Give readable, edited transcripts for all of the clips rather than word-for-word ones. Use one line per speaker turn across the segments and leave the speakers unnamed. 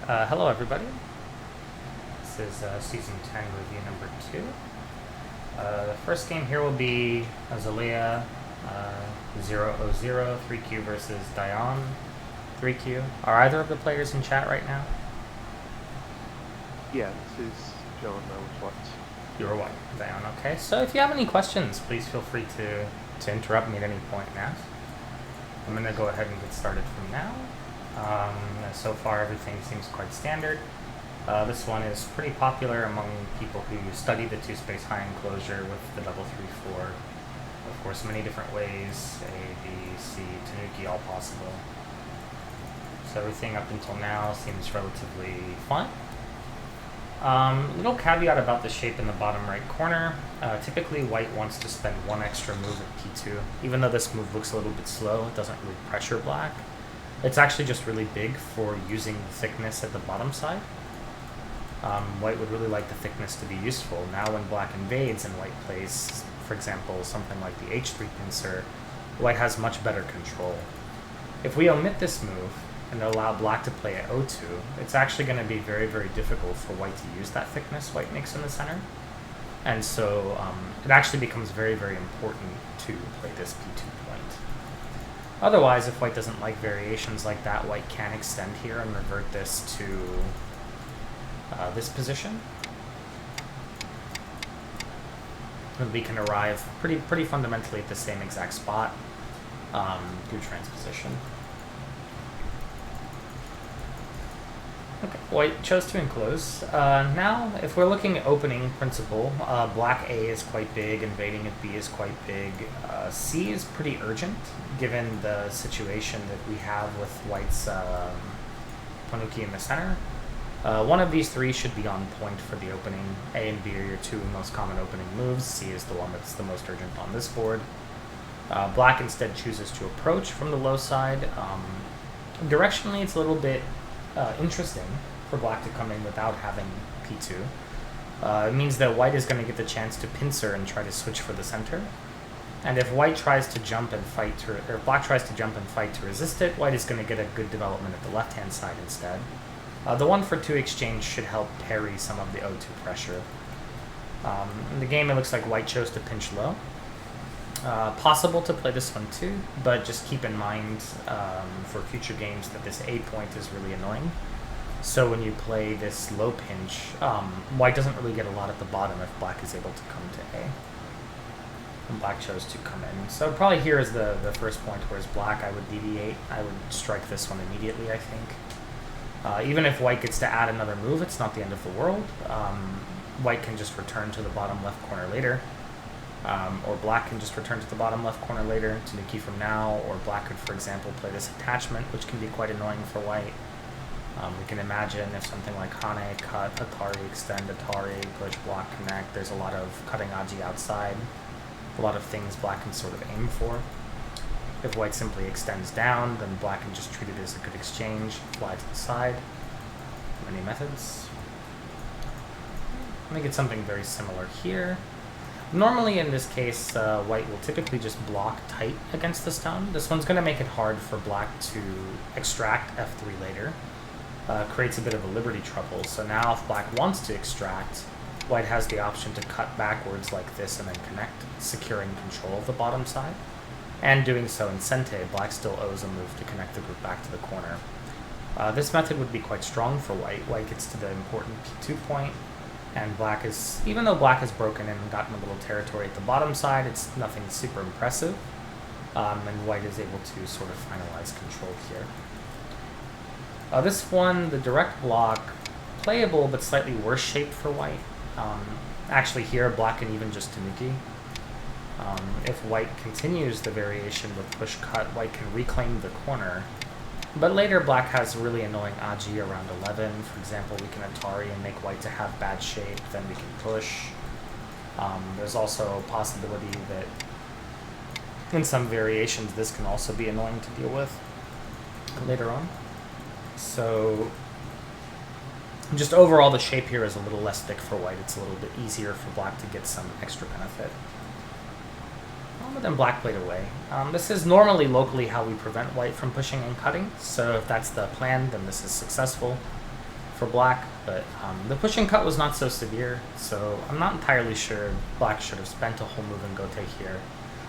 Hello everybody. This is Season 10 review number 2. The first game here will be Azalea 0-0, 3Q versus Dion 3Q. Are either of the players in chat right now?
Yeah, this is John. I was white.
You're white, Dion. Okay, so if you have any questions, please feel free to interrupt me at any point and ask. I'm going to go ahead and get started from now. So far everything seems quite standard. This one is pretty popular among people who study the two-space high enclosure with the double 3-4. Of course, many different ways, A, B, C, Tanuki, all possible. So everything up until now seems relatively fine. Little caveat about the shape in the bottom right corner. Typically white wants to spend one extra move at P2. Even though this move looks a little bit slow, it doesn't really pressure black. It's actually just really big for using the thickness at the bottom side. White would really like the thickness to be useful. Now when black invades and white plays, for example, something like the H3 pincer, white has much better control. If we omit this move and allow black to play at O2, it's actually going to be very, very difficult for white to use that thickness white makes in the center. And so it actually becomes very, very important to play this P2 point. Otherwise, if white doesn't like variations like that, white can extend here and revert this to this position. And we can arrive pretty fundamentally at the same exact spot through transposition. Okay, white chose to enclose. Now, if we're looking at opening principle, black A is quite big, invading at B is quite big. C is pretty urgent, given the situation that we have with white's Tanuki in the center. One of these three should be on point for the opening. A and B are your two most common opening moves. C is the one that's the most urgent on this board. Black instead chooses to approach from the low side. Directionally, it's a little bit interesting for black to come in without having P2. It means that white is going to get the chance to pincer and try to switch for the center. And if white tries to jump and fight to, or black tries to jump and fight to resist it, white is going to get a good development at the left-hand side instead. The 1-for-2 exchange should help parry some of the O2 pressure. In the game, it looks like white chose to pinch low. Possible to play this one too, but just keep in mind for future games that this A point is really annoying. So when you play this low pinch, white doesn't really get a lot at the bottom if black is able to come to A. And black chose to come in. So probably here is the first point, whereas black, I would deviate. I would strike this one immediately, I think. Even if white gets to add another move, it's not the end of the world. White can just return to the bottom left corner later. Or black can just return to the bottom left corner later, Tanuki from now, or black could, for example, play this attachment, which can be quite annoying for white. We can imagine if something like Hane, cut, Atari, extend, Atari, push, block, connect, there's a lot of cutting Aji outside, a lot of things black can sort of aim for. If white simply extends down, then black can just treat it as a good exchange, fly to the side. Many methods. Let me get something very similar here. Normally in this case, white will typically just block tight against the stone. This one's going to make it hard for black to extract F3 later. Creates a bit of a liberty trouble. So now if black wants to extract, white has the option to cut backwards like this and then connect, securing control of the bottom side. And doing so in Sente, black still owes a move to connect the group back to the corner. This method would be quite strong for white. White gets to the important P2 point. And black is, even though black has broken in and gotten a little territory at the bottom side, it's nothing super impressive. And white is able to sort of finalize control here. This one, the direct block, playable but slightly worse shaped for white. Actually here, black can even just Tanuki. If white continues the variation with push-cut, white can reclaim the corner. But later, black has really annoying Aji around 11. For example, we can Atari and make white to have bad shape, then we can push. There's also a possibility that in some variations, this can also be annoying to deal with later on. So just overall, the shape here is a little less thick for white. It's a little bit easier for black to get some extra benefit. But then black played away. This is normally locally how we prevent white from pushing and cutting, so if that's the plan, then this is successful. for black, but the push and cut was not so severe, so I'm not entirely sure black should have spent a whole move in Gote here.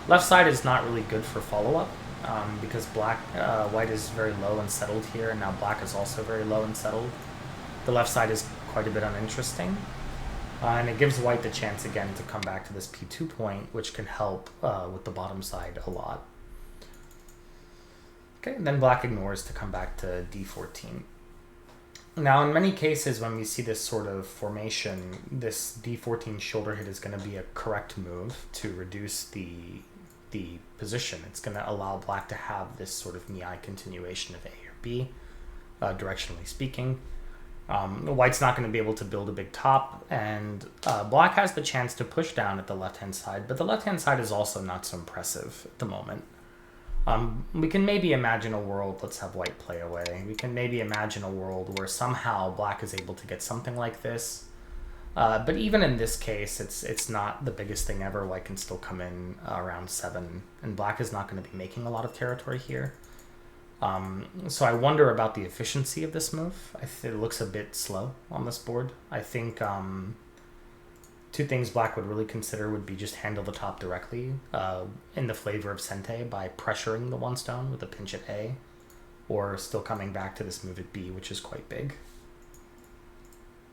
Left side is not really good for follow-up, because white is very low and settled here, and now black is also very low and settled. The left side is quite a bit uninteresting, and it gives white the chance again to come back to this P2 point, which can help with the bottom side a lot. Okay, and then black ignores to come back to D14. Now, in many cases, when we see this sort of formation, this D14 shoulder hit is going to be a correct move to reduce the position. It's going to allow black to have this sort of Miai continuation of A or B, directionally speaking. White's not going to be able to build a big top, and black has the chance to push down at the left-hand side, but the left-hand side is also not so impressive at the moment. We can maybe imagine a world, let's have white play away. We can maybe imagine a world where somehow black is able to get something like this. But even in this case, it's not the biggest thing ever. White can still come in around 7, and black is not going to be making a lot of territory here. So I wonder about the efficiency of this move. It looks a bit slow on this board. I think two things black would really consider would be just handle the top directly in the flavor of Sente by pressuring the one stone with a pinch at A, or still coming back to this move at B, which is quite big.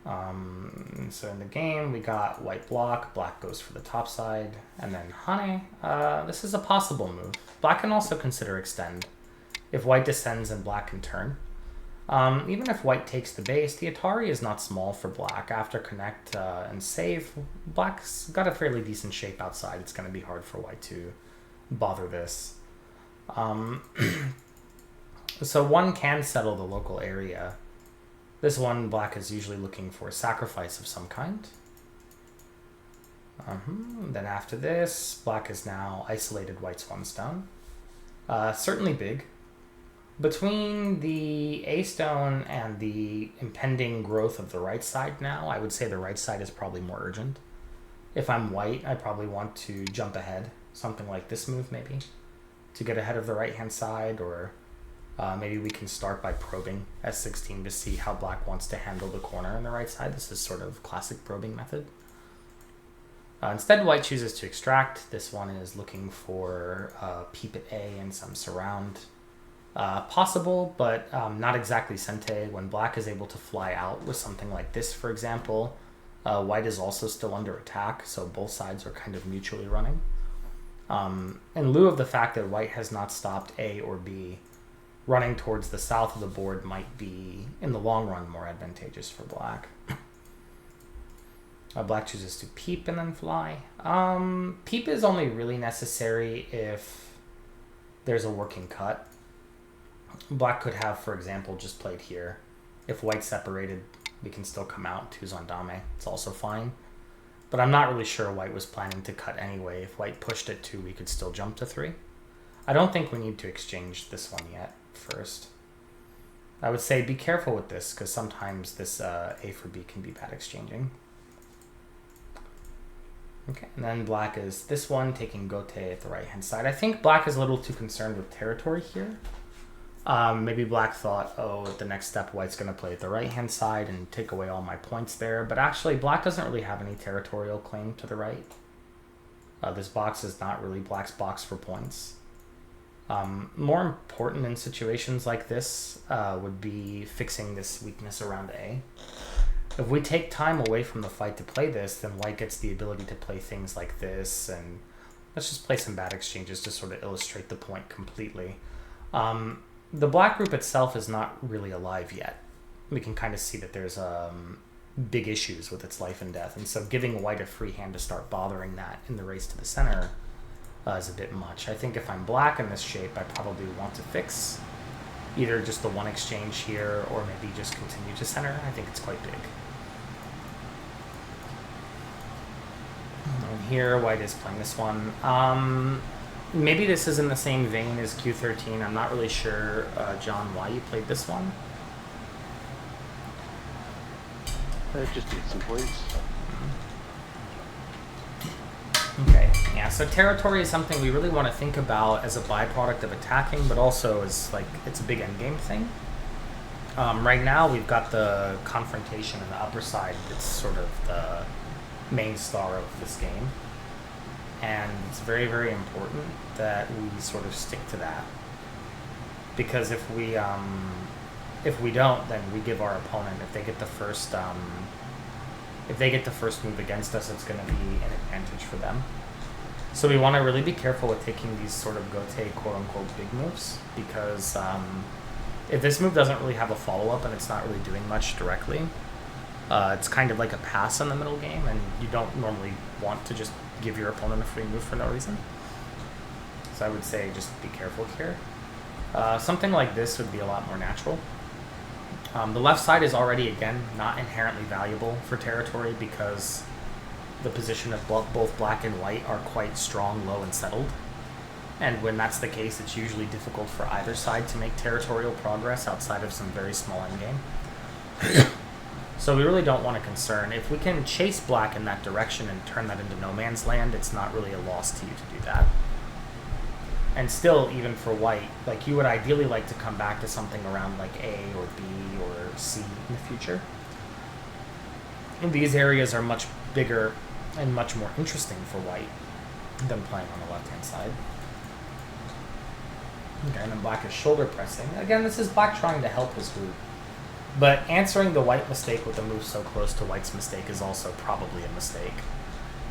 So in the game, we got white block, black goes for the top side, and then Hane. This is a possible move. Black can also consider extend. If white descends and black can turn. Even if white takes the base, the Atari is not small for black. After connect and save, black's got a fairly decent shape outside. It's going to be hard for white to bother this. So one can settle the local area. This one, black is usually looking for a sacrifice of some kind. Then after this, black is now isolated white's one stone. Certainly big. Between the A stone and the impending growth of the right side now, I would say the right side is probably more urgent. If I'm white, I probably want to jump ahead. Something like this move, maybe, to get ahead of the right-hand side, or maybe we can start by probing S16 to see how black wants to handle the corner on the right side. This is sort of classic probing method. Instead, white chooses to extract. This one is looking for peep at A and some surround. Possible, but not exactly Sente. When black is able to fly out with something like this, for example, white is also still under attack, so both sides are kind of mutually running. In lieu of the fact that white has not stopped A or B, running towards the south of the board might be, in the long run, more advantageous for black. Black chooses to peep and then fly. Peep is only really necessary if there's a working cut. Black could have, for example, just played here. If white separated, we can still come out 2's on Dame. It's also fine. But I'm not really sure white was planning to cut anyway. If white pushed at 2, we could still jump to 3. I don't think we need to exchange this one yet first. I would say be careful with this, because sometimes this A for B can be bad exchanging. Okay, and then black is this one, taking Gote at the right-hand side. I think black is a little too concerned with territory here. Maybe black thought, oh, at the next step, white's going to play at the right-hand side and take away all my points there. But actually, black doesn't really have any territorial claim to the right. This box is not really black's box for points. More important in situations like this would be fixing this weakness around A. If we take time away from the fight to play this, then white gets the ability to play things like this. And let's just play some bad exchanges to sort of illustrate the point completely. The black group itself is not really alive yet. We can kind of see that there's big issues with its life and death, and so giving white a free hand to start bothering that in the race to the center is a bit much. I think if I'm black in this shape, I probably want to fix either just the one exchange here or maybe just continue to center. I think it's quite big. And here, white is playing this one. Maybe this is in the same vein as Q13. I'm not really sure, John, why you played this one.
Just need some points.
Okay, yeah, so territory is something we really want to think about as a byproduct of attacking, but also as, like, it's a big endgame thing. Right now, we've got the confrontation on the upper side. It's sort of the main star of this game. And it's very, very important that we sort of stick to that. Because if we don't, then we give our opponent, if they get the first move against us, it's going to be an advantage for them. So we want to really be careful with taking these sort of gote, quote-unquote, big moves, because if this move doesn't really have a follow-up and it's not really doing much directly, it's kind of like a pass in the middle game, and you don't normally want to just give your opponent a free move for no reason. So I would say just be careful here. Something like this would be a lot more natural. The left side is already, again, not inherently valuable for territory because the position of both black and white are quite strong, low, and settled. And when that's the case, it's usually difficult for either side to make territorial progress outside of some very small endgame. So we really don't want to concern. If we can chase black in that direction and turn that into no man's land, it's not really a loss to you to do that. And still, even for white, like you would ideally like to come back to something around like A or B or C in the future. And these areas are much bigger and much more interesting for white than playing on the left-hand side. Okay, and then black is shoulder pressing. Again, this is black trying to help his group. But answering the white mistake with a move so close to white's mistake is also probably a mistake.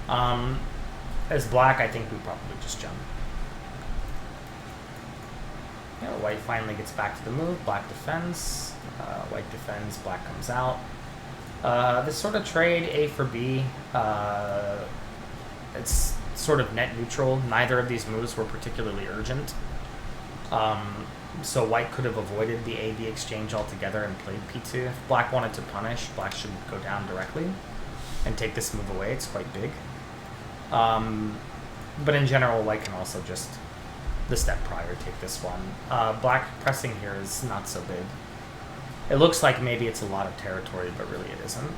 As black, I think we probably just jump. Yeah, white finally gets back to the move. Black defends. White defends. Black comes out. This sort of trade, A for B, it's sort of net neutral. Neither of these moves were particularly urgent. So white could have avoided the A-B exchange altogether and played P2. If black wanted to punish, black should go down directly and take this move away. It's quite big. But in general, white can also just, the step prior, take this one. Black pressing here is not so big. It looks like maybe it's a lot of territory, but really it isn't.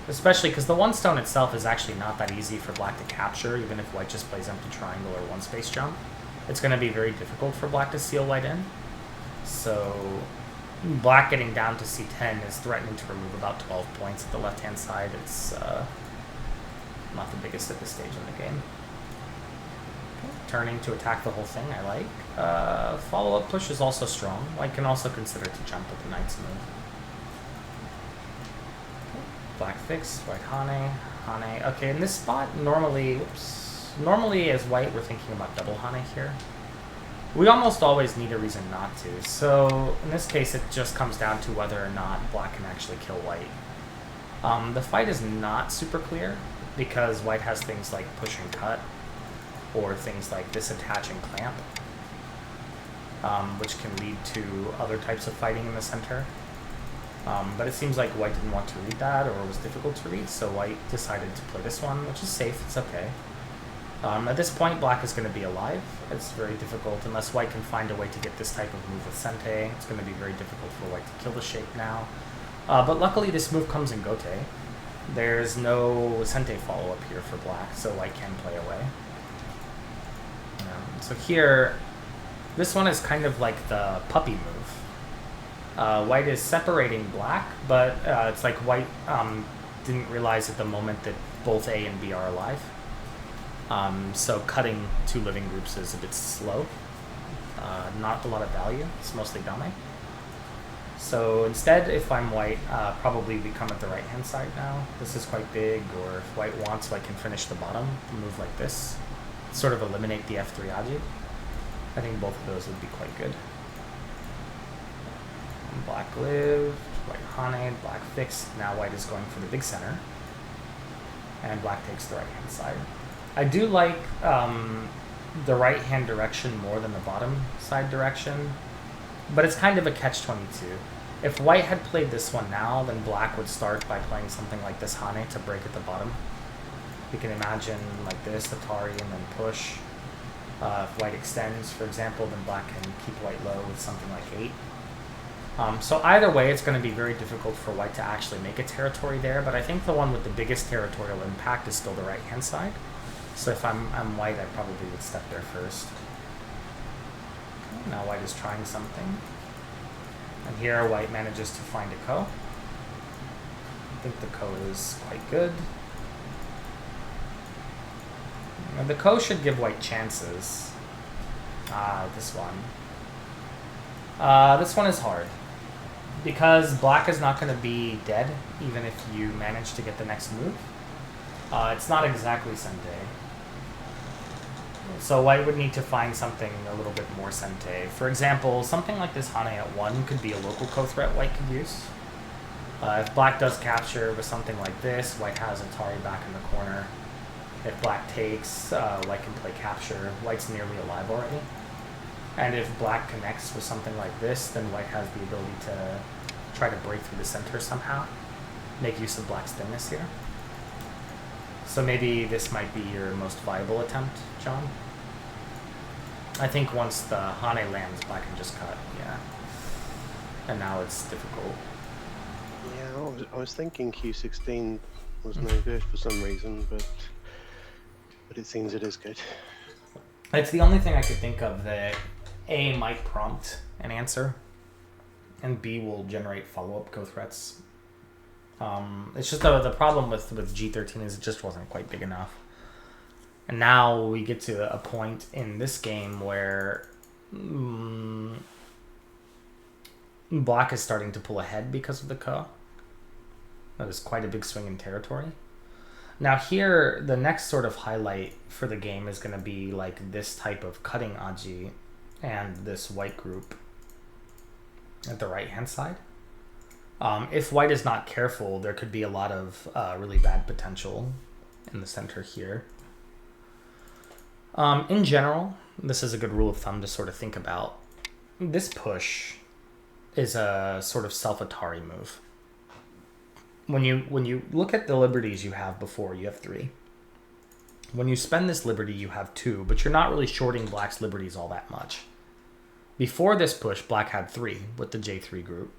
Especially because the one stone itself is actually not that easy for black to capture, even if white just plays empty triangle or one space jump. It's going to be very difficult for black to seal white in. So black getting down to C10 is threatening to remove about 12 points at the left-hand side. It's not the biggest at this stage in the game. Okay. Turning to attack the whole thing, I like. Follow-up push is also strong. White can also consider to jump with the knight's move. Okay. Black fix, white Hane, Hane. Okay, in this spot, normally as white, we're thinking about double Hane here. We almost always need a reason not to. So in this case, it just comes down to whether or not black can actually kill white. The fight is not super clear because white has things like push and cut or things like disattach and clamp, which can lead to other types of fighting in the center. But it seems like white didn't want to read that or was difficult to read, so white decided to play this one, which is safe. It's okay. At this point, black is going to be alive. It's very difficult unless white can find a way to get this type of move with Sente. It's going to be very difficult for white to kill the shape now. But luckily, this move comes in Gote. There's no Sente follow-up here for black, so white can play away. So here, this one is kind of like the puppy move. White is separating black, but it's like white didn't realize at the moment that both A and B are alive. So cutting two living groups is a bit slow. Not a lot of value. It's mostly dame. So instead, if I'm white, probably we come at the right-hand side now. This is quite big, or if white wants, white can finish the bottom, move like this. Sort of eliminate the F3 agi. I think both of those would be quite good. Black lived, white Hane, black fixed. Now white is going for the big center. And black takes the right-hand side. I do like the right-hand direction more than the bottom side direction, but it's kind of a catch-22. If white had played this one now, then black would start by playing something like this Hane to break at the bottom. You can imagine like this, Atari, and then push. If white extends, for example, then black can keep white low with something like 8. So either way, it's going to be very difficult for white to actually make a territory there, but I think the one with the biggest territorial impact is still the right-hand side. So if I'm white, I probably would step there first. Okay, now white is trying something. And here white manages to find a ko. I think the ko is quite good. And the ko should give white chances. This one. This one is hard. Because black is not going to be dead, even if you manage to get the next move. It's not exactly sente. So white would need to find something a little bit more sente. For example, something like this Hane at 1 could be a local co-threat white could use. If black does capture with something like this, white has Atari back in the corner. If black takes, white can play capture. White's nearly alive already. And if black connects with something like this, then white has the ability to try to break through the center somehow. Make use of black's thinness here. So maybe this might be your most viable attempt, John. I think once the Hane lands, black can just cut, yeah. And now it's difficult.
Yeah, I was thinking Q16 was no good for some reason, but it seems it is good.
It's the only thing I could think of that A might prompt an answer, and B will generate follow-up co-threats. It's just the problem with G13 is it just wasn't quite big enough. And now we get to a point in this game where black is starting to pull ahead because of the ko. That is quite a big swing in territory. Now here, the next sort of highlight for the game is going to be like this type of cutting aji and this white group at the right-hand side. If white is not careful, there could be a lot of really bad potential in the center here. In general, this is a good rule of thumb to sort of think about. This push is a sort of self-Atari move. When you look at the liberties you have before, you have 3. When you spend this liberty, you have 2, but you're not really shorting black's liberties all that much. Before this push, black had 3 with the J3 group.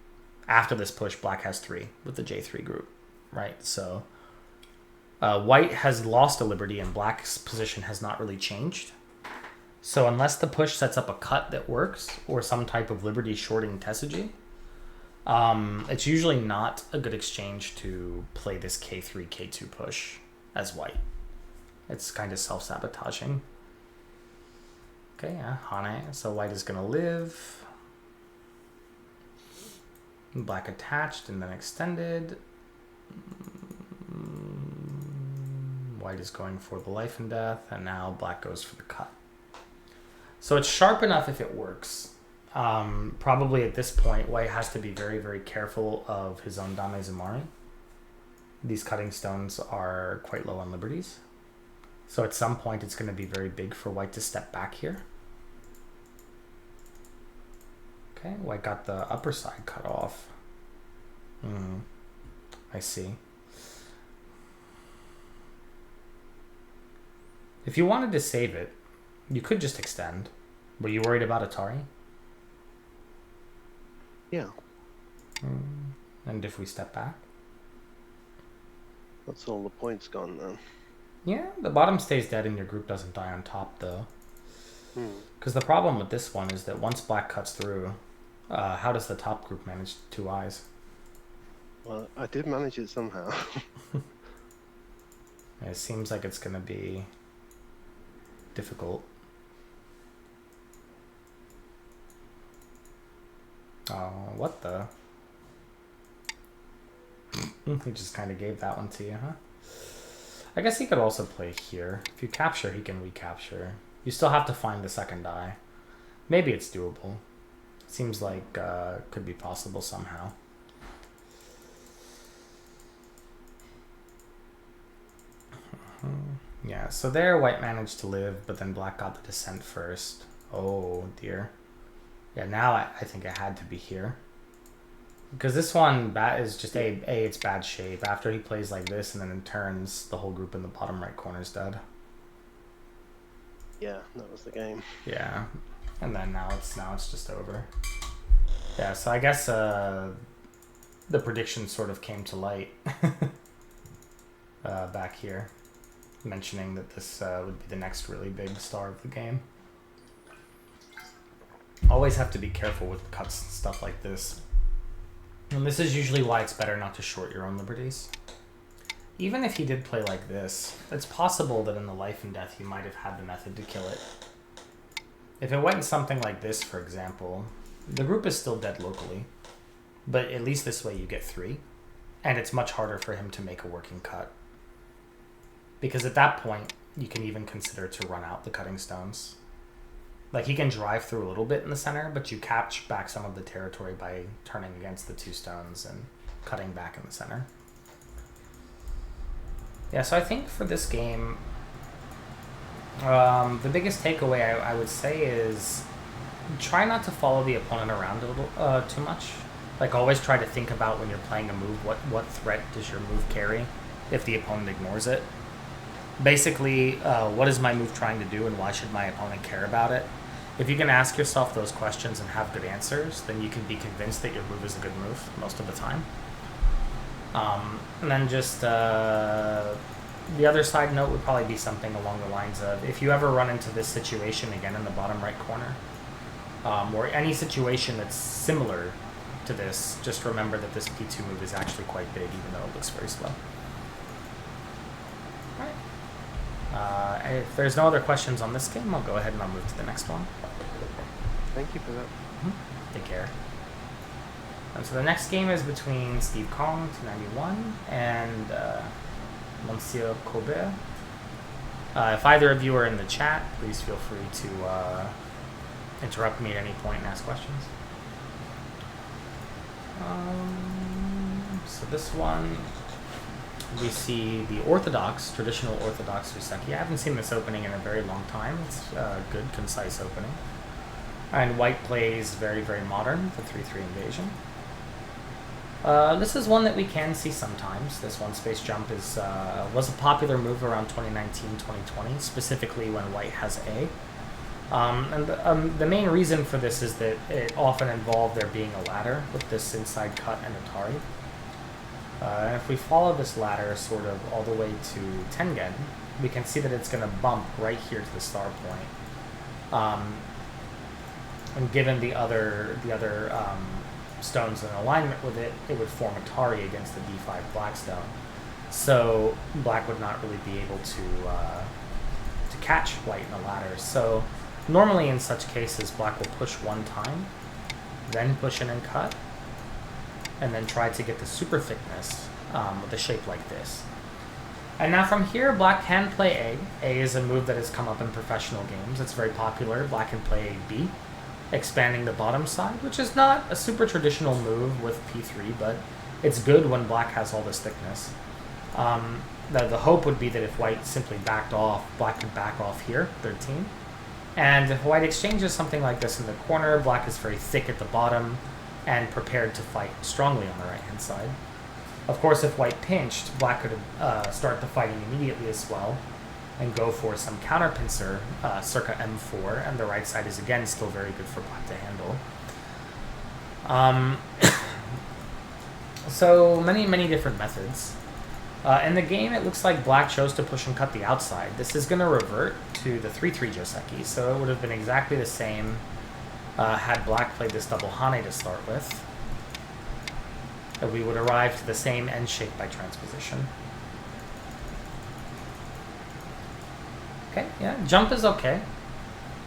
After this push, black has 3 with the J3 group, right? So white has lost a liberty and black's position has not really changed. So unless the push sets up a cut that works or some type of liberty shorting Tesuji, it's usually not a good exchange to play this K3, K2 push as white. It's kind of self-sabotaging. Okay, yeah, Hane. So white is going to live. Black attached and then extended. White is going for the life and death, and now black goes for the cut. So it's sharp enough if it works. Probably at this point, white has to be very, very careful of his own Dame Zumari. These cutting stones are quite low on liberties. So at some point, it's going to be very big for white to step back here. Okay, white got the upper side cut off. I see. If you wanted to save it, you could just extend. Were you worried about Atari?
Yeah.
And if we step back?
That's all the points gone then.
Yeah, the bottom stays dead and your group doesn't die on top though. Because the problem with this one is that once black cuts through, how does the top group manage 2 eyes?
Well, I did manage it somehow.
It seems like it's going to be difficult. Oh, what the? He just kind of gave that one to you, huh? I guess he could also play here. If you capture, he can recapture. You still have to find the second die. Maybe it's doable. Seems like could be possible somehow. Yeah, so there white managed to live, but then black got the descent first. Oh dear. Yeah, now I think it had to be here. Because this one is just it's bad shape. After he plays like this and then it turns, the whole group in the bottom right corner is dead.
Yeah, that was the game.
Yeah, and then now it's just over. Yeah, so I guess the prediction sort of came to light back here, mentioning that this would be the next really big star of the game. Always have to be careful with cuts and stuff like this. And this is usually why it's better not to short your own liberties. Even if he did play like this, it's possible that in the life and death he might have had the method to kill it. If it went something like this, for example, the group is still dead locally, but at least this way you get 3, and it's much harder for him to make a working cut. Because at that point, you can even consider to run out the cutting stones. Like, he can drive through a little bit in the center, but you catch back some of the territory by turning against the 2 stones and cutting back in the center. Yeah, so I think for this game, the biggest takeaway I would say is try not to follow the opponent around a little too much. Like, always try to think about when you're playing a move, what threat does your move carry if the opponent ignores it. Basically, what is my move trying to do and why should my opponent care about it? If you can ask yourself those questions and have good answers, then you can be convinced that your move is a good move most of the time. And then just the other side note would probably be something along the lines of, if you ever run into this situation again in the bottom right corner, or any situation that's similar to this, just remember that this P2 move is actually quite big, even though it looks very slow. If there's no other questions on this game, I'll go ahead and I'll move to the next one.
Thank you for that.
Take care. And so the next game is between Steve Kong, 291, and Monsieur Colbert. If either of you are in the chat, please feel free to interrupt me at any point and ask questions. So this one, we see the traditional Orthodox Useki. I haven't seen this opening in a very long time. It's a good, concise opening. And white plays very, very modern, the 3-3 invasion. This is one that we can see sometimes. This one-space jump was a popular move around 2019-2020, specifically when white has A. And the main reason for this is that it often involved there being a ladder with this inside cut and Atari. And if we follow this ladder sort of all the way to Tengen, we can see that it's going to bump right here to the star point. And given the other stones in alignment with it, it would form Atari against the D5 black stone. So black would not really be able to catch white in the ladder. So normally in such cases, black will push one time, then push in and cut, and then try to get the super thickness with a shape like this. And now from here, black can play A. A is a move that has come up in professional games. It's very popular. Black can play B, expanding the bottom side, which is not a super traditional move with P3, but it's good when black has all this thickness. The hope would be that if white simply backed off, black could back off here, 13. And if white exchanges something like this in the corner, black is very thick at the bottom and prepared to fight strongly on the right-hand side. Of course, if white pinched, black could start the fighting immediately as well and go for some counter pincer circa M4, and the right side is again still very good for black to handle. So many different methods. In the game, it looks like black chose to push and cut the outside. This is going to revert to the 3-3 Joseki, so it would have been exactly the same had black played this double Hane to start with. We would arrive to the same end shape by transposition. Okay, yeah, jump is okay.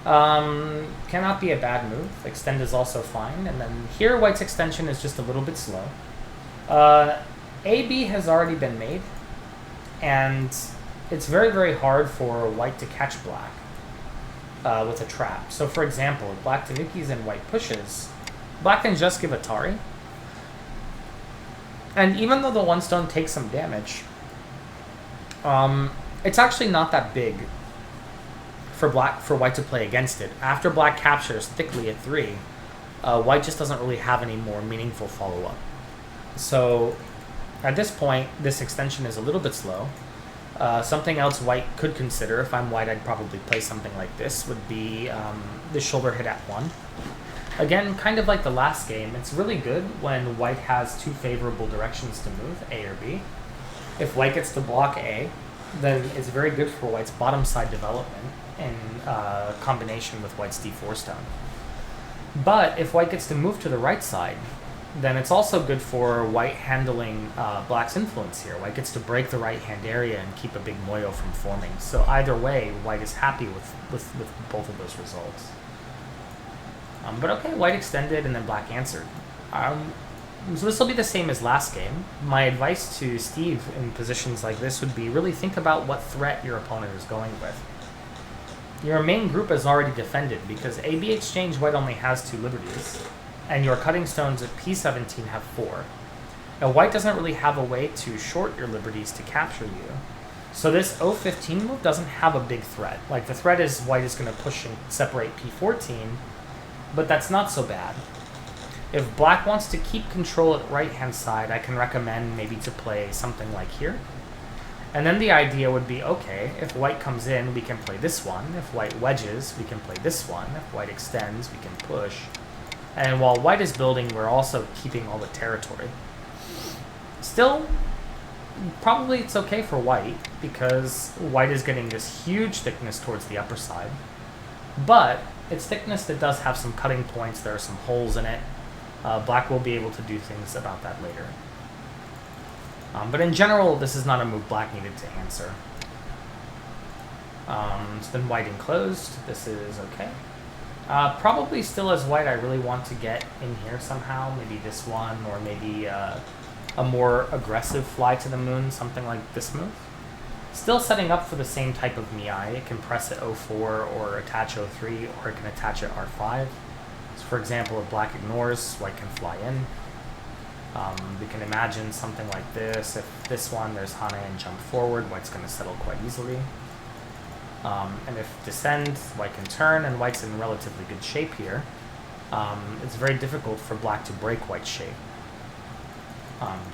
Cannot be a bad move. Extend is also fine. And then here, white's extension is just a little bit slow. AB has already been made, and it's very, very hard for white to catch black with a trap. So for example, if black tanukis and white pushes, black can just give Atari. And even though the one stone takes some damage, it's actually not that big for white to play against it. After black captures thickly at 3, white just doesn't really have any more meaningful follow-up. So at this point, this extension is a little bit slow. Something else white could consider, if I'm white, I'd probably play something like this, would be the shoulder hit at 1. Again, kind of like the last game, it's really good when white has 2 favorable directions to move, A or B. If white gets to block A, then it's very good for white's bottom side development in combination with white's D4 stone. But if white gets to move to the right side, then it's also good for white handling black's influence here. White gets to break the right-hand area and keep a big moyo from forming. So either way, white is happy with both of those results. But okay, white extended and then black answered. So this will be the same as last game. My advice to Steve in positions like this would be really think about what threat your opponent is going with. Your main group is already defended because AB exchange white only has 2 liberties, and your cutting stones at P17 have 4. Now white doesn't really have a way to short your liberties to capture you. So this O15 move doesn't have a big threat. Like the threat is white is going to push and separate P14, but that's not so bad. If black wants to keep control at the right-hand side, I can recommend maybe to play something like here. And then the idea would be, okay, if white comes in, we can play this one. If white wedges, we can play this one. If white extends, we can push. And while white is building, we're also keeping all the territory. Still, probably it's okay for white, because white is getting this huge thickness towards the upper side. But it's thickness that does have some cutting points. There are some holes in it. Black will be able to do things about that later. But in general, this is not a move black needed to answer. So then white enclosed. This is okay. Probably still as white, I really want to get in here somehow. Maybe this one, or maybe a more aggressive fly to the moon, something like this move. Still setting up for the same type of Miai. It can press at 04 or attach 03, or it can attach at R5. So for example, if black ignores, white can fly in. We can imagine something like this. If this one, there's Hane and jump forward, white's going to settle quite easily. And if descend, white can turn, and white's in relatively good shape here. It's very difficult for black to break white's shape,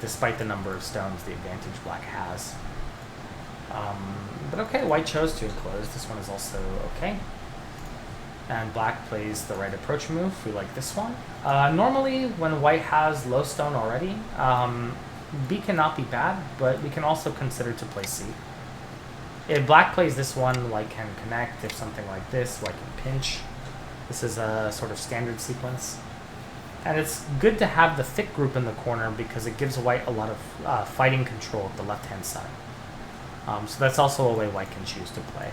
despite the number of stones, the advantage black has. But okay, white chose to enclose. This one is also okay. And black plays the right approach move. We like this one. Normally, when white has low stone already, B cannot be bad, but we can also consider to play C. If black plays this one, white can connect. If something like this, white can pinch. This is a sort of standard sequence. And it's good to have the thick group in the corner because it gives white a lot of fighting control at the left-hand side. So that's also a way white can choose to play.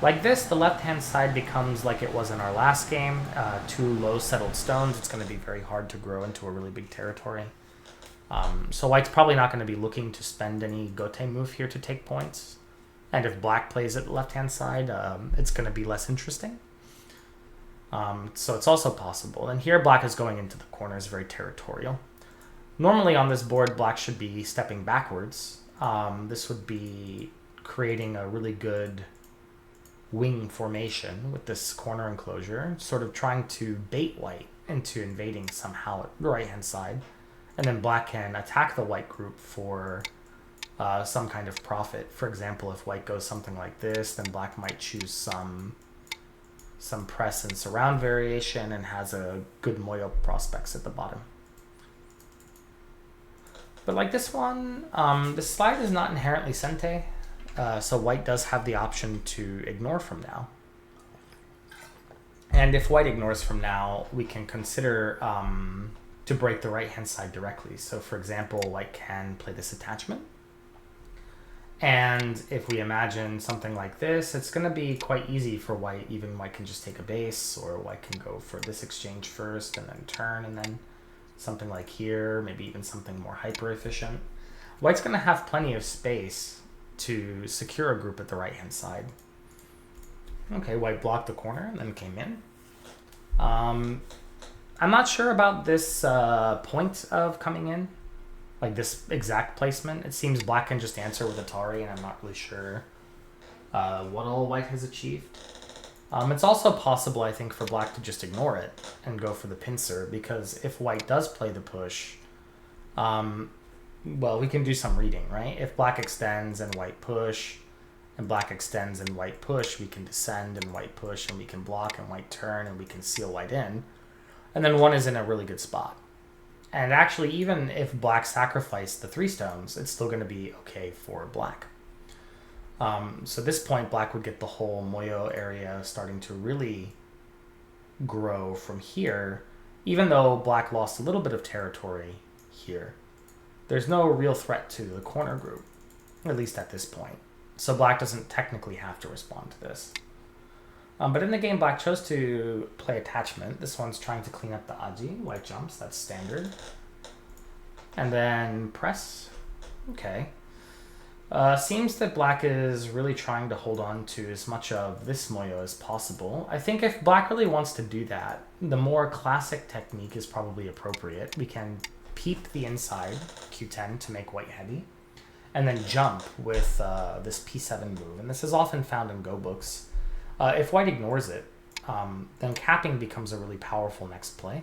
Like this, the left-hand side becomes like it was in our last game. 2 low settled stones. It's going to be very hard to grow into a really big territory. So white's probably not going to be looking to spend any Gote move here to take points. And if black plays at the left-hand side, it's going to be less interesting. So it's also possible. And here black is going into the corners, very territorial. Normally on this board, black should be stepping backwards. This would be creating a really good wing formation with this corner enclosure, sort of trying to bait white into invading somehow at the right-hand side. And then black can attack the white group for some kind of profit. For example, if white goes something like this, then black might choose some press and surround variation and has a good moyo prospects at the bottom. But like this one, the slide is not inherently sente, so white does have the option to ignore from now. And if white ignores from now, we can consider to break the right-hand side directly. So for example, white can play this attachment. And if we imagine something like this, it's going to be quite easy for white. Even white can just take a base, or white can go for this exchange first and then turn, and then something like here, maybe even something more hyper efficient. White's going to have plenty of space to secure a group at the right-hand side. Okay, white blocked the corner and then came in. I'm not sure about this point of coming in, like this exact placement. It seems black can just answer with Atari, and I'm not really sure what all white has achieved. It's also possible, I think, for black to just ignore it and go for the pincer, because if white does play the push, well, we can do some reading, right? If black extends and white push, and black extends and white push, we can descend and white push, and we can block and white turn, and we can seal white in. And then one is in a really good spot. And actually, even if black sacrificed the 3 stones, it's still going to be okay for black. So at this point, black would get the whole moyo area starting to really grow from here. even though black lost a little bit of territory here, there's no real threat to the corner group, at least at this point. So black doesn't technically have to respond to this. But in the game, black chose to play attachment. This one's trying to clean up the aji. White jumps, that's standard. And then press. Okay. Seems that black is really trying to hold on to as much of this moyo as possible. I think if black really wants to do that, the more classic technique is probably appropriate. We can peep the inside, Q10, to make white heavy, and then jump with this P7 move. And this is often found in Go books. If white ignores it, then capping becomes a really powerful next play,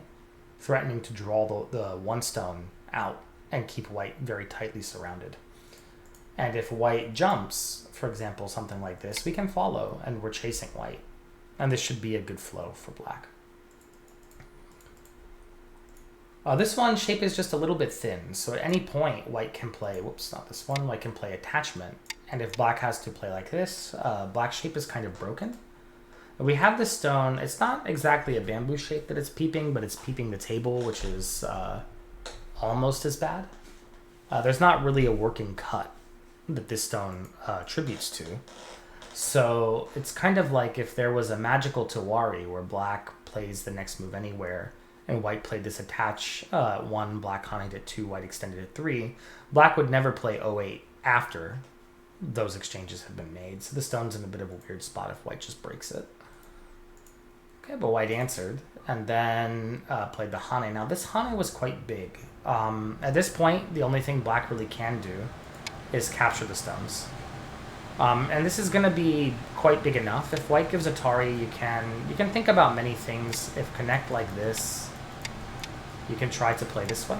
threatening to draw the one stone out and keep white very tightly surrounded. And if white jumps, for example, something like this, we can follow, and we're chasing white. And this should be a good flow for black. This one, shape is just a little bit thin, so at any point, white can play, whoops, not this one, white can play attachment. And if black has to play like this, black shape is kind of broken. We have this stone, it's not exactly a bamboo shape that it's peeping, but it's peeping the table, which is almost as bad. There's not really a working cut that this stone tributes to. So it's kind of like if there was a magical Tawari where black plays the next move anywhere, and white played this attach 1, black haunted at 2, white extended at 3, black would never play 08 after those exchanges have been made. So the stone's in a bit of a weird spot if white just breaks it. Okay, but white answered, and then played the hane. Now this hane was quite big. At this point, the only thing black really can do is capture the stones. And this is going to be quite big enough. If white gives Atari, you can think about many things. If connect like this, you can try to play this way.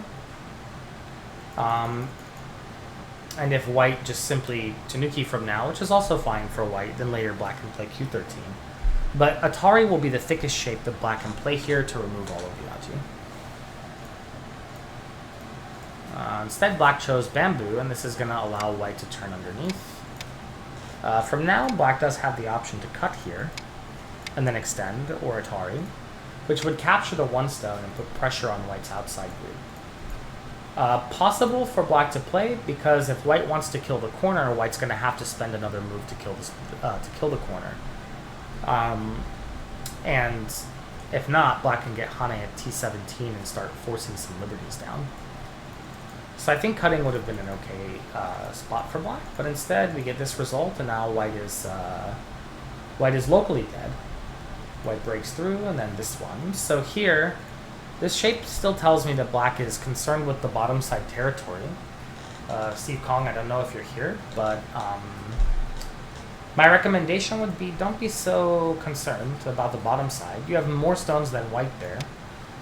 And if white just simply Tanuki from now, which is also fine for white, then later black can play Q13. But Atari will be the thickest shape that black can play here to remove all of the aji. Instead, black chose bamboo, and this is going to allow white to turn underneath. From now, black does have the option to cut here, and then extend, or Atari, which would capture the one stone and put pressure on white's outside group. Possible for black to play, because if white wants to kill the corner, white's going to have to spend another move to kill the corner. And if not, black can get hane at T17 and start forcing some liberties down. So I think cutting would have been an okay spot for black, but instead we get this result, and now white is locally dead. White breaks through, and then this one. So here, this shape still tells me that black is concerned with the bottom side territory. Steve Kong, I don't know if you're here, but my recommendation would be don't be so concerned about the bottom side. You have more stones than white there.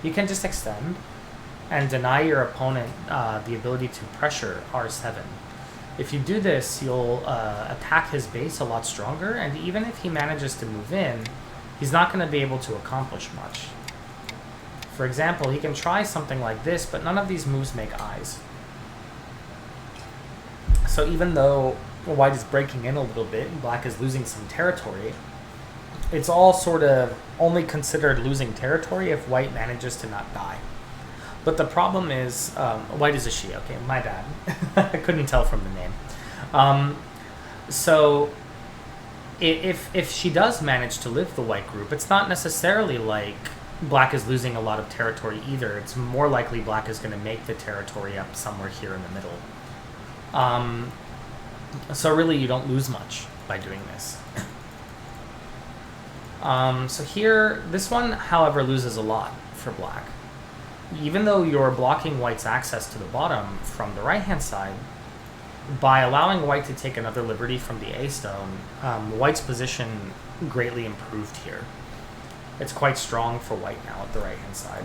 You can just extend and deny your opponent the ability to pressure R7. If you do this, you'll attack his base a lot stronger, and even if he manages to move in, he's not going to be able to accomplish much. For example, he can try something like this, but none of these moves make eyes. So even though white is breaking in a little bit and black is losing some territory, it's all sort of only considered losing territory if white manages to not die. But the problem is, white is a she, okay, my bad. I couldn't tell from the name. So if she does manage to live the white group, it's not necessarily like black is losing a lot of territory either. It's more likely black is going to make the territory up somewhere here in the middle. So really you don't lose much by doing this. So here, this one, however, loses a lot for black. Even though you're blocking white's access to the bottom from the right-hand side, by allowing white to take another liberty from the A stone, white's position greatly improved here. It's quite strong for white now at the right-hand side.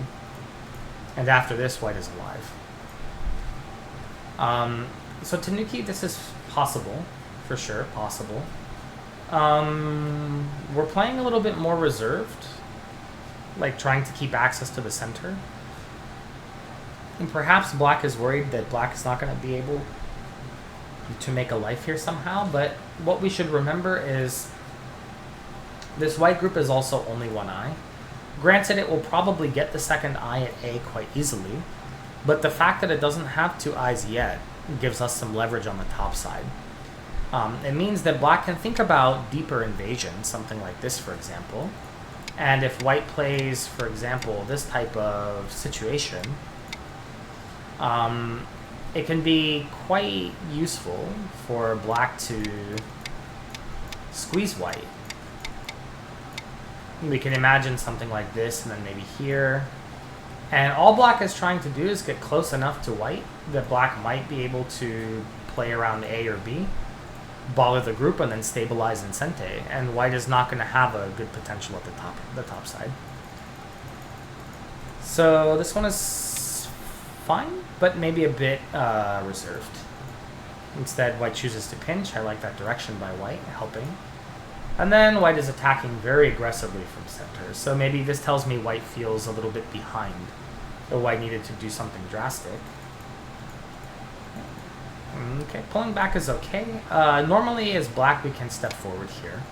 And after this, white is alive. So Tanuki, this is possible, for sure, possible. We're playing a little bit more reserved, like trying to keep access to the center. And perhaps black is worried that black is not going to be able to make a life here somehow, but what we should remember is this white group is also only one eye. Granted, it will probably get the second eye at A quite easily, but the fact that it doesn't have 2 eyes yet gives us some leverage on the top side. It means that black can think about deeper invasion, something like this, for example. And if white plays, for example, this type of situation, it can be quite useful for black to squeeze white. We can imagine something like this, and then maybe here. And all black is trying to do is get close enough to white that black might be able to play around A or B, bother the group, and then stabilize in Sente. And white is not going to have a good potential at the top side. So this one is fine, but maybe a bit reserved. Instead, white chooses to pinch. I like that direction by white, helping. And then white is attacking very aggressively from center. So maybe this tells me white feels a little bit behind, or white needed to do something drastic. Okay, pulling back is okay. Normally as black we can step forward here.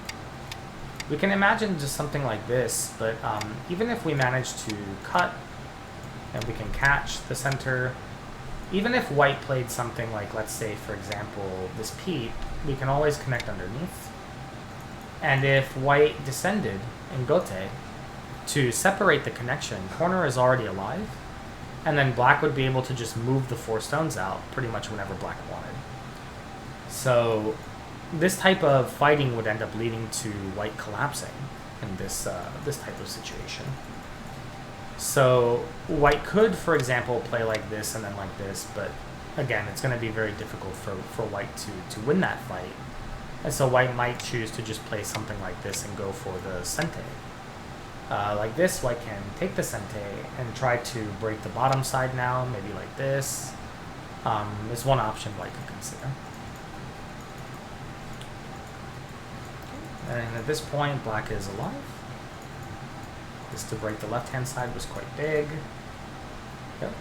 We can imagine just something like this, but even if we manage to cut and we can catch the center, even if white played something like, let's say for example, this Pete, we can always connect underneath. And if white descended in Gote to separate the connection, corner is already alive, and then black would be able to just move the 4 stones out pretty much whenever black wanted. So this type of fighting would end up leading to white collapsing in this type of situation. So white could, for example, play like this and then like this, but again, it's going to be very difficult for white to win that fight. And so white might choose to just play something like this and go for the Sente. Like this, white can take the Sente and try to break the bottom side now, maybe like this. Is one option white could consider. And at this point, black is alive. This to break the left-hand side was quite big. Yep.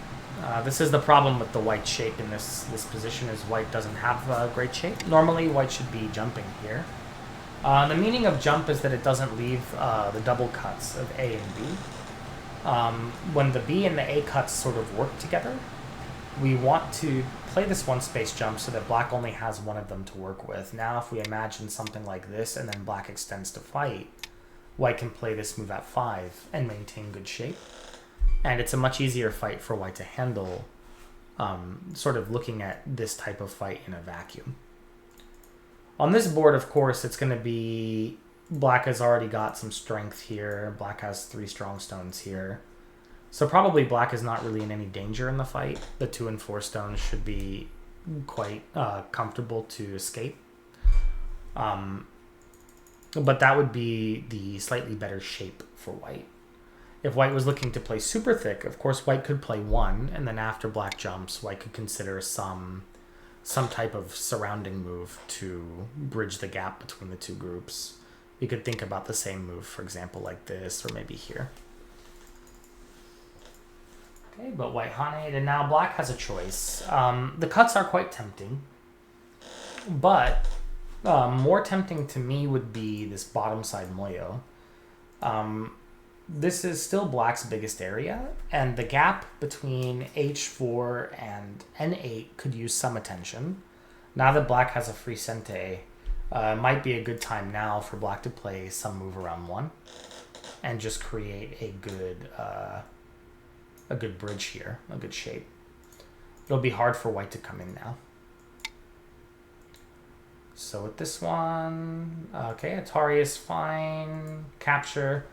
This is the problem with the white shape in this position, is white doesn't have great shape. Normally, white should be jumping here. The meaning of jump is that it doesn't leave the double cuts of A and B. When the B and the A cuts sort of work together, we want to play this one space jump so that black only has one of them to work with. Now, if we imagine something like this and then black extends to fight, white can play this move at 5 and maintain good shape. And it's a much easier fight for white to handle, sort of looking at this type of fight in a vacuum. On this board, of course, it's going to be black has already got some strength here. Black has 3 strong stones here. So probably black is not really in any danger in the fight. The 2 and 4 stones should be quite comfortable to escape. But that would be the slightly better shape for white. If white was looking to play super thick, of course white could play 1, and then after black jumps, white could consider some type of surrounding move to bridge the gap between the 2 groups. You could think about the same move, for example, like this, or maybe here. Okay, but white Hane, and now black has a choice. The cuts are quite tempting, but more tempting to me would be this bottom side Moyo. This is still black's biggest area, and the gap between H4 and N8 could use some attention. Now that black has a free Sente, might be a good time now for black to play some move around 1 and just create a good bridge here, a good shape. It'll be hard for white to come in now. So with this one, okay, Atari is fine. Capture.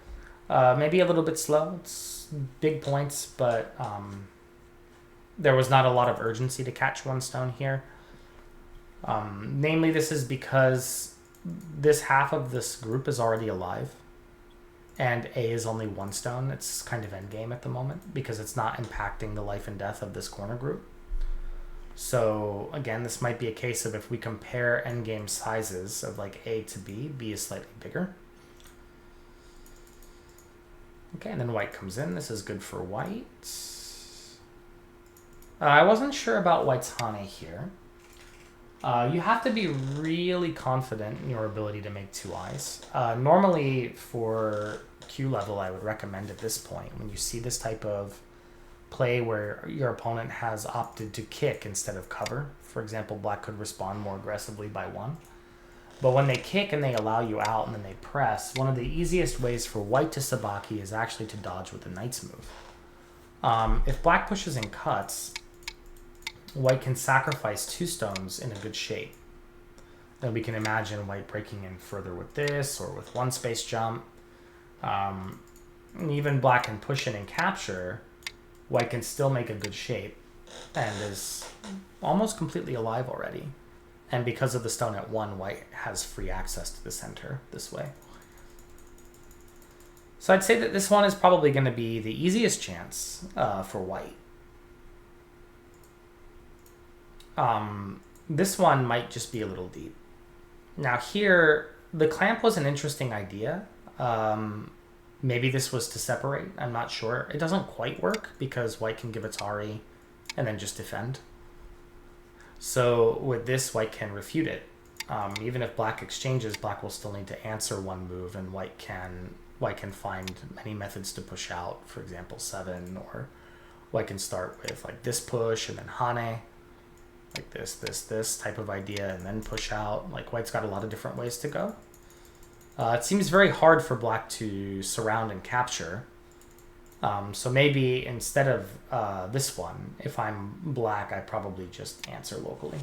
Maybe a little bit slow. It's big points, but there was not a lot of urgency to catch 1 stone here. Namely, this is because this half of this group is already alive, and A is only 1 stone. It's kind of endgame at the moment because it's not impacting the life and death of this corner group. So again, this might be a case of if we compare endgame sizes of like A to B, B is slightly bigger. Okay, and then white comes in. This is good for white. I wasn't sure about white's Hane here. You have to be really confident in your ability to make two eyes. Normally, for Q level, I would recommend at this point, when you see this type of play where your opponent has opted to kick instead of cover, for example, black could respond more aggressively by 1. But when they kick and they allow you out and then they press, one of the easiest ways for white to sabaki is actually to dodge with the knight's move. If black pushes and cuts, white can sacrifice 2 stones in a good shape. Then we can imagine white breaking in further with this or with 1 space jump. And even black can push in and capture, white can still make a good shape and is almost completely alive already. And because of the stone at 1, white has free access to the center this way. So I'd say that this one is probably going to be the easiest chance for white. This one might just be a little deep. Now here, the clamp was an interesting idea. Maybe this was to separate, I'm not sure. It doesn't quite work because white can give Atari and then just defend. So with this, white can refute it. Even if black exchanges, black will still need to answer 1 move, and white can find many methods to push out, for example 7, or white can start with like this push and then hane, like this type of idea, and then push out. Like white's got a lot of different ways to go. It seems very hard for black to surround and capture. So maybe instead of this one, if I'm black, I probably just answer locally.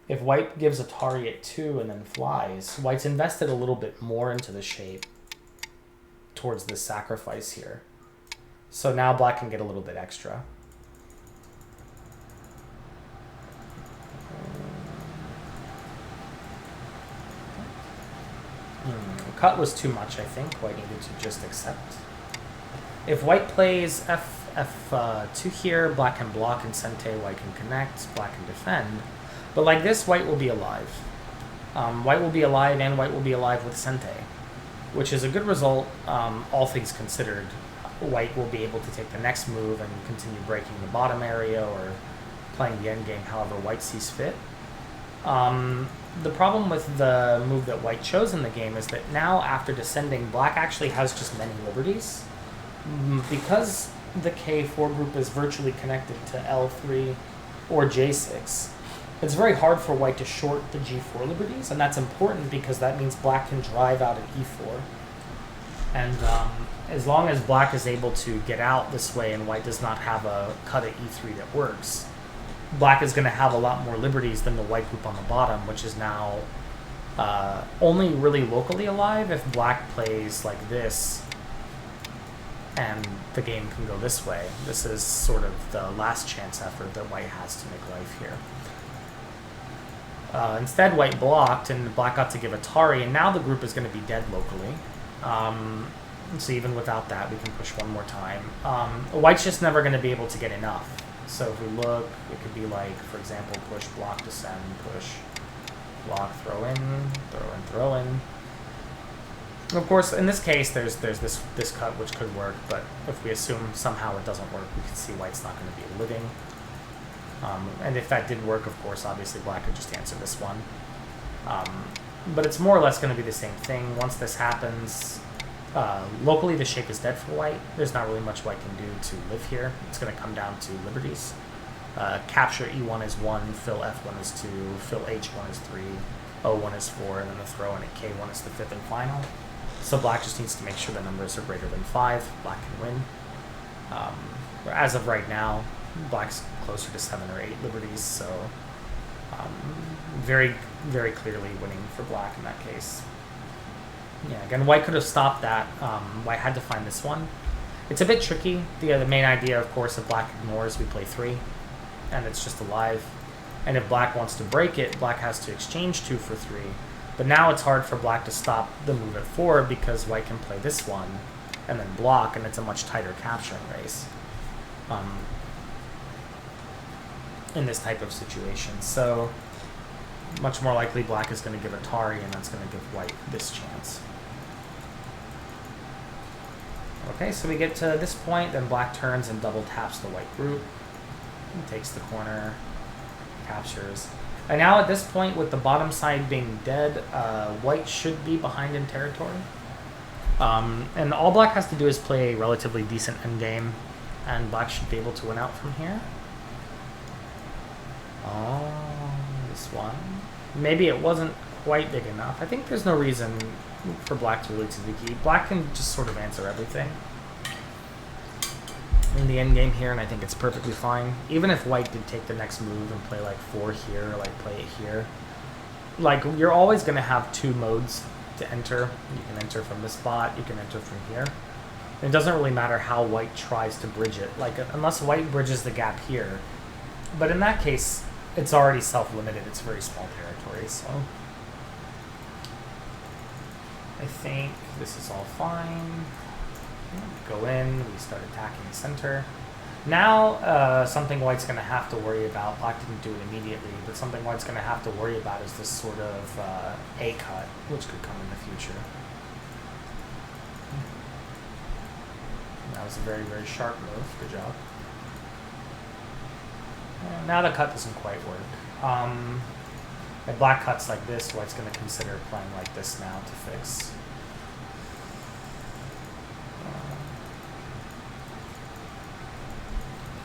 If white gives Atari at 2 and then flies, white's invested a little bit more into the shape towards this sacrifice here. So now black can get a little bit extra. Cut was too much, I think. White needed to just accept. If white plays F2 here, black can block and sente, white can connect, black can defend. But like this, white will be alive. White will be alive, and white will be alive with sente, which is a good result, all things considered. White will be able to take the next move and continue breaking the bottom area or playing the endgame however white sees fit. The problem with the move that white chose in the game is that now, after descending, black actually has just many liberties. Because the K4 group is virtually connected to L3 or J6, it's very hard for white to short the G4 liberties, and that's important because that means black can drive out at E4. And as long as black is able to get out this way and white does not have a cut at E3 that works, black is going to have a lot more liberties than the white group on the bottom, which is now only really locally alive if black plays like this and the game can go this way. This is sort of the last chance effort that white has to make life here. Instead, white blocked and black got to give Atari, and now the group is going to be dead locally. So even without that, we can push 1 more time. White's just never going to be able to get enough. So if we look, it could be like, for example, push, block, descend, push, block, throw in, throw in, throw in. Of course, in this case, there's this cut which could work, but if we assume somehow it doesn't work, we can see white's not going to be living. And if that did work, of course, obviously black could just answer this one. But it's more or less going to be the same thing. Once this happens, locally the shape is dead for white. There's not really much white can do to live here. It's going to come down to liberties. Capture E1 is 1, fill F1 is 2, fill H1 is 3, O1 is 4, and then the throw in at K1 is the 5th and final. So black just needs to make sure the numbers are greater than 5. Black can win. As of right now, black's closer to 7 or 8 liberties, so very, very clearly winning for black in that case. Yeah, again, white could have stopped that. White had to find this one. It's a bit tricky. The main idea, of course, if black ignores, we play 3, and it's just alive. And if black wants to break it, black has to exchange 2 for 3. But now it's hard for black to stop the move at 4 because white can play this one and then block, and it's a much tighter capturing race in this type of situation. So much more likely black is going to give Atari, and that's going to give white this chance. Okay, so we get to this point, then black turns and double taps the white group, and takes the corner, captures. And now at this point, with the bottom side being dead, white should be behind in territory. And all black has to do is play a relatively decent endgame, and black should be able to win out from here. Oh, this one. Maybe it wasn't quite big enough. I think there's no reason for black to really take the key. Black can just sort of answer everything in the end game here, and I think it's perfectly fine. Even if white did take the next move and play like 4 here, or like play it here, like you're always going to have 2 modes to enter. You can enter from this spot, you can enter from here. It doesn't really matter how white tries to bridge it, like unless white bridges the gap here. But in that case, it's already self-limited. It's very small territory, so I think this is all fine. Go in, we start attacking the center. Now, something white's going to have to worry about, black didn't do it immediately, but something white's going to have to worry about is this sort of A cut, which could come in the future. That was a very, very sharp move. Good job. And now the cut doesn't quite work. If black cuts like this, white's going to consider playing like this now to fix.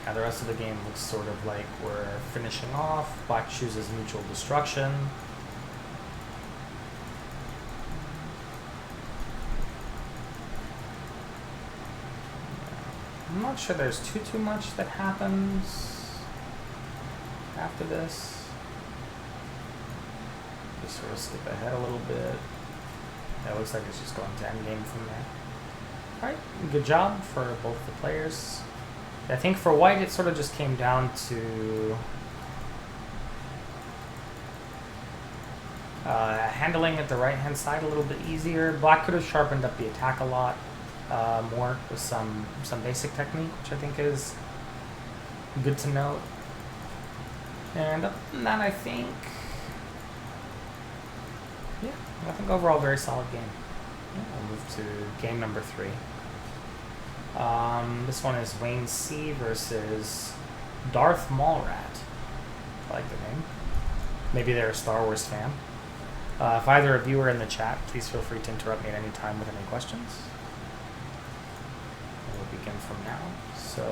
Yeah, the rest of the game looks sort of like we're finishing off. Black chooses mutual destruction. I'm not sure there's too much that happens after this. Just sort of skip ahead a little bit. Yeah, it looks like it's just going to endgame from there. Alright, good job for both the players. I think for white, it sort of just came down to handling at the right-hand side a little bit easier. Black could have sharpened up the attack a lot more with some basic technique, which I think is good to note. And other than that, I think overall very solid game. Yeah, we'll move to game number 3. This one is Wayne C versus Darth Maulrat. I like the name. Maybe they're a Star Wars fan. If either of you are in the chat, please feel free to interrupt me at any time with any questions. We'll begin from now. So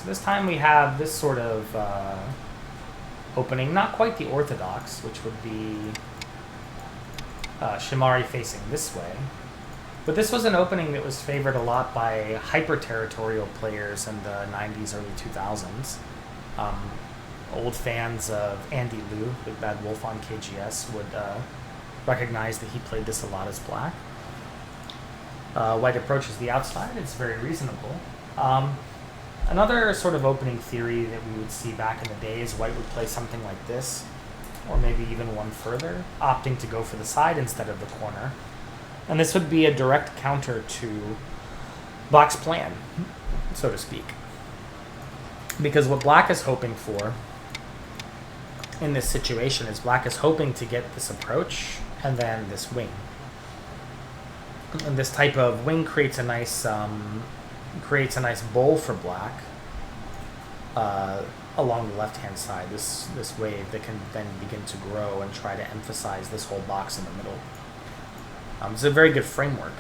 this time we have this sort of opening, not quite the orthodox, which would be Shimari facing this way. But this was an opening that was favored a lot by hyper-territorial players in the 90s, early 2000s. Old fans of Andy Liu, Big Bad Wolf on KGS, would recognize that he played this a lot as black. White approaches the outside. It's very reasonable. Another sort of opening theory that we would see back in the day is white would play something like this, or maybe even one further, opting to go for the side instead of the corner. And this would be a direct counter to black's plan, so to speak. Because what black is hoping for in this situation is black is hoping to get this approach and then this wing. And this type of wing creates a nice bowl for black along the left-hand side, this wave that can then begin to grow and try to emphasize this whole box in the middle. It's a very good framework.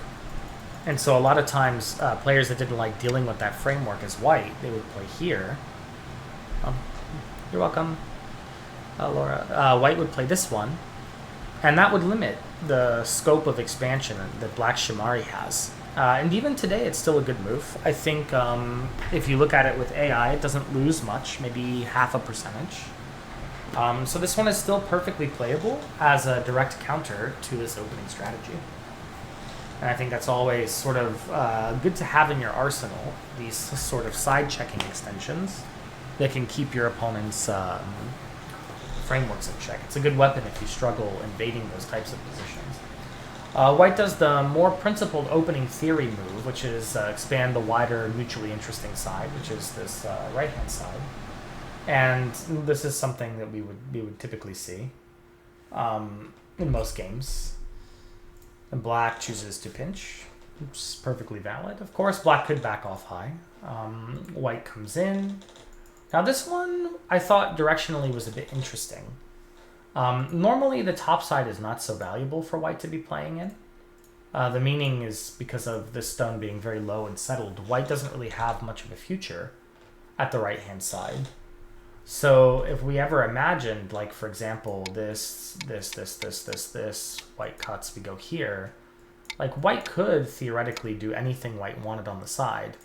And so a lot of times, players that didn't like dealing with that framework as white, they would play here. You're welcome, Laura. White would play this one, and that would limit the scope of expansion that black Shimari has. And even today, it's still a good move. I think if you look at it with AI, it doesn't lose much, maybe 0.5%. So this one is still perfectly playable as a direct counter to this opening strategy. And I think that's always sort of good to have in your arsenal, these sort of side-checking extensions that can keep your opponent's frameworks in check. It's a good weapon if you struggle invading those types of positions. White does the more principled opening theory move, which is expand the wider mutually interesting side, which is this right-hand side. And this is something that we would typically see in most games. And black chooses to pinch, which is perfectly valid. Of course, black could back off high. White comes in, Now this one I thought directionally was a bit interesting. Normally the top side is not so valuable for white to be playing in. The meaning is because of this stone being very low and settled, white doesn't really have much of a future at the right-hand side. So if we ever imagined, like, for example, this, white cuts, we go here, like, white could theoretically do anything white wanted on the side.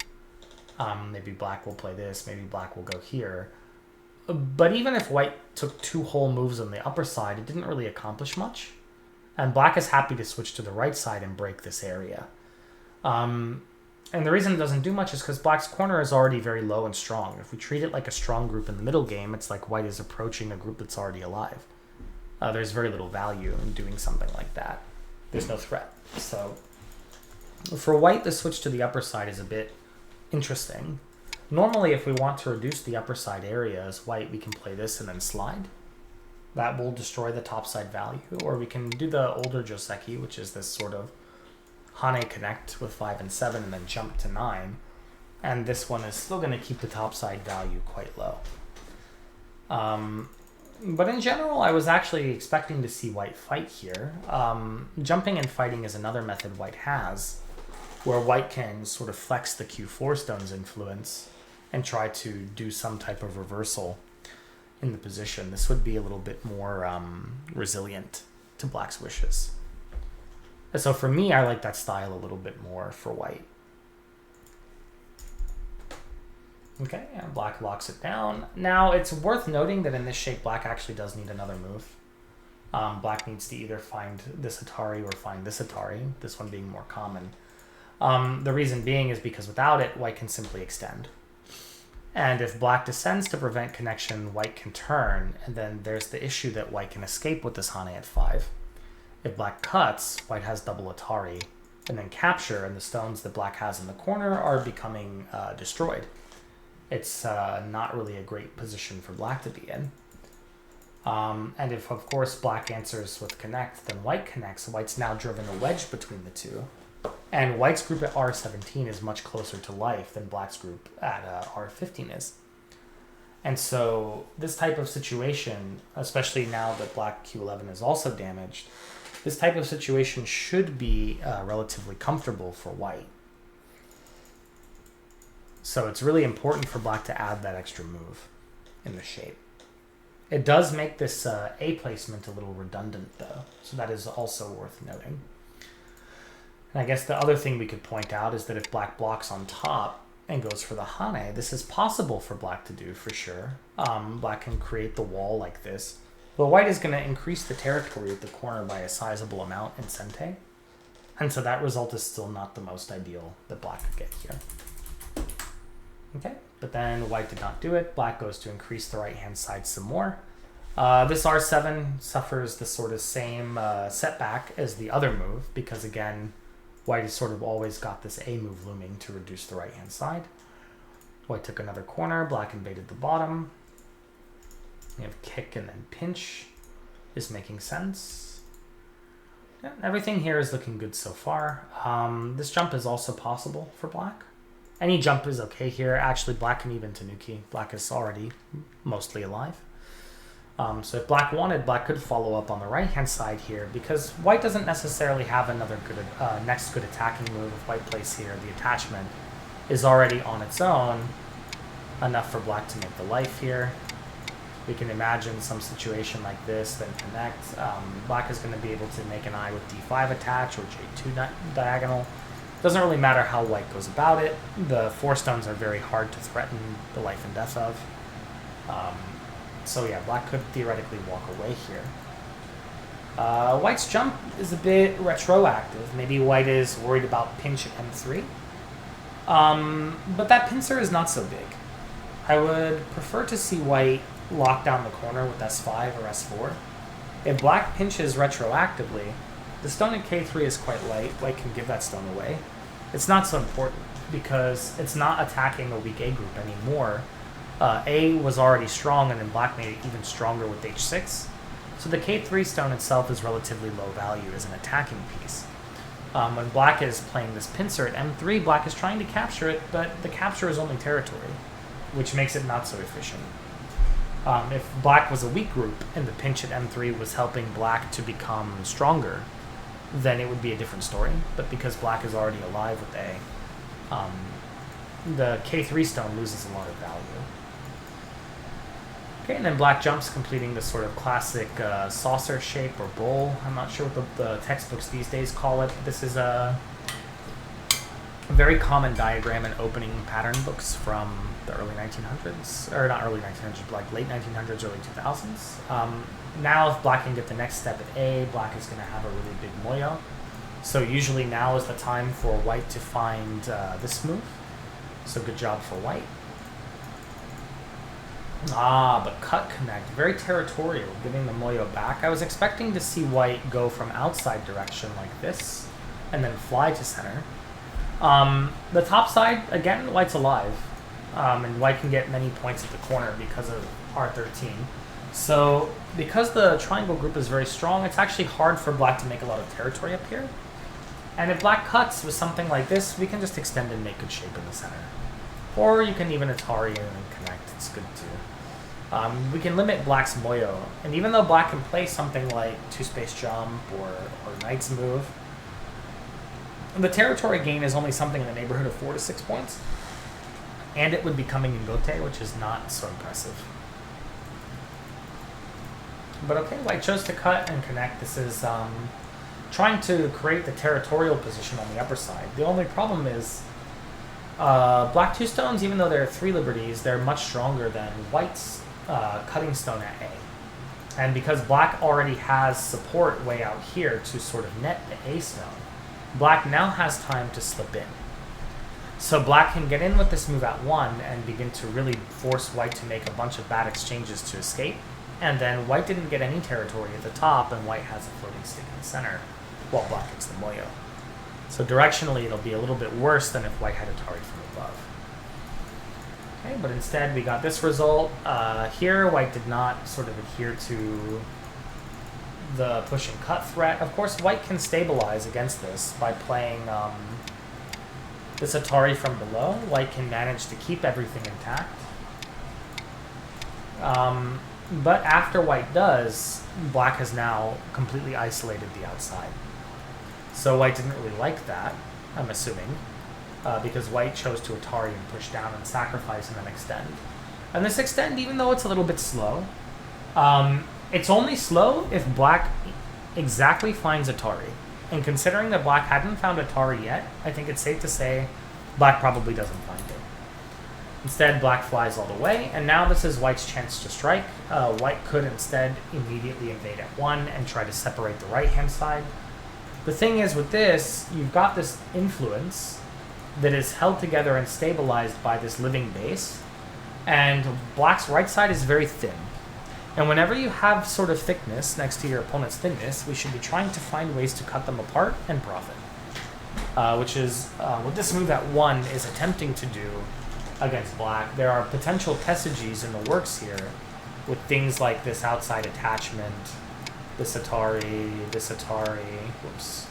Maybe black will play this, maybe black will go here. But even if white took 2 whole moves on the upper side, it didn't really accomplish much. And black is happy to switch to the right side and break this area. And the reason it doesn't do much is because black's corner is already very low and strong. If we treat it like a strong group in the middle game, it's like white is approaching a group that's already alive. There's very little value in doing something like that. There's no threat. So for white, the switch to the upper side is a bit interesting. Normally, if we want to reduce the upper side area as white, we can play this and then slide. That will destroy the top side value. Or we can do the older Joseki, which is this sort of Hane connect with 5 and 7 and then jump to 9. And this one is still going to keep the top side value quite low. But in general, I was actually expecting to see white fight here. Jumping and fighting is another method white has, where white can sort of flex the Q4 stone's influence and try to do some type of reversal in the position. This would be a little bit more resilient to black's wishes. And so for me, I like that style a little bit more for white. Okay, and black locks it down. Now, it's worth noting that in this shape, black actually does need another move. Black needs to either find this Atari or find this Atari, this one being more common. The reason being is because without it, white can simply extend. And if black descends to prevent connection, white can turn, and then there's the issue that white can escape with this Hane at 5. If black cuts, white has double Atari, and then capture, and the stones that black has in the corner are becoming destroyed. It's not really a great position for black to be in. And if, of course, black answers with connect, then white connects. White's now driven a wedge between the two. And white's group at R17 is much closer to life than black's group at R15 is. And so this type of situation, especially now that black Q11 is also damaged, this type of situation should be relatively comfortable for white. So it's really important for black to add that extra move in the shape. It does make this A placement a little redundant, though, so that is also worth noting. And I guess the other thing we could point out is that if black blocks on top and goes for the Hane, this is possible for black to do for sure. Black can create the wall like this, but white is going to increase the territory at the corner by a sizable amount in Sente, and so that result is still not the most ideal that black could get here. Okay, but then white did not do it. Black goes to increase the right-hand side some more. This R7 suffers the sort of same setback as the other move because, again, white has sort of always got this A move looming to reduce the right-hand side. White took another corner. Black invaded the bottom. We have kick and then pinch is making sense. Yeah, everything here is looking good so far. This jump is also possible for black. Any jump is okay here. Actually, black can even Tanuki. Black is already mostly alive. So if black wanted, black could follow up on the right-hand side here because white doesn't necessarily have another good next good attacking move. If white plays here, the attachment is already on its own enough for black to make the life here. We can imagine some situation like this, then connect. Black is going to be able to make an eye with D5 attach or J2 diagonal. Doesn't really matter how white goes about it. The 4 stones are very hard to threaten the life and death of. So yeah, black could theoretically walk away here. White's jump is a bit retroactive. Maybe white is worried about pinch at M3. But that pincer is not so big. I would prefer to see white lock down the corner with S5 or S4. If black pinches retroactively, the stone at K3 is quite light. White can give that stone away. It's not so important because it's not attacking a weak A group anymore. A was already strong, and then black made it even stronger with H6. So the K3 stone itself is relatively low value as an attacking piece. When black is playing this pincer at M3, black is trying to capture it, but the capture is only territory. which makes it not so efficient. If black was a weak group and the pinch at m3 was helping black to become stronger, then it would be a different story. But because black is already alive with A, the k3 stone loses a lot of value. Okay, and then black jumps, completing this sort of classic saucer shape or bowl. I'm not sure what the textbooks these days call it. This is a very common diagram in opening pattern books from the early 1900s, or not early 1900s, but like late 1900s, early 2000s. Now, if black can get the next step at A, black is going to have a really big moyo. So usually now is the time for white to find this move. So good job for white. But cut connect, very territorial, giving the moyo back. I was expecting to see white go from outside direction like this, and then fly to center. The top side, again, white's alive. And white can get many points at the corner because of R13. So, because the triangle group is very strong, it's actually hard for black to make a lot of territory up here. And if black cuts with something like this, we can just extend and make good shape in the center. Or you can even Atari in and connect, it's good too. We can limit black's moyo. And even though black can play something like two-space jump or knight's move, the territory gain is only something in the neighborhood of 4 to 6 points. And it would be coming in Gote, which is not so impressive. But okay, white chose to cut and connect. This is trying to create the territorial position on the upper side. The only problem is black two stones, even though they're 3 liberties, they're much stronger than white's cutting stone at A. And because black already has support way out here to sort of net the A stone, black now has time to slip in. So black can get in with this move at 1 and begin to really force white to make a bunch of bad exchanges to escape. And then white didn't get any territory at the top, and white has a floating stick in the center, while black gets the moyo. So directionally, it'll be a little bit worse than if white had Atari from above. Okay, but instead we got this result. Here, white did not sort of adhere to the push and cut threat. Of course, white can stabilize against this by playing this Atari from below. White can manage to keep everything intact. But after white does, black has now completely isolated the outside. So white didn't really like that, I'm assuming, because white chose to Atari and push down and sacrifice and then extend. And this extend, even though it's a little bit slow, it's only slow if black exactly finds Atari. And considering that black hadn't found Atari yet, I think it's safe to say black probably doesn't find it. Instead, black flies all the way, and now this is white's chance to strike. White could instead immediately invade at 1 and try to separate the right-hand side. The thing is, with this, you've got this influence that is held together and stabilized by this living base, and black's right side is very thin. And whenever you have sort of thickness next to your opponent's thinness, we should be trying to find ways to cut them apart and profit. Which is what this move at 1 is attempting to do against black. There are potential Tesages in the works here with things like this outside attachment, this Atari, whoops.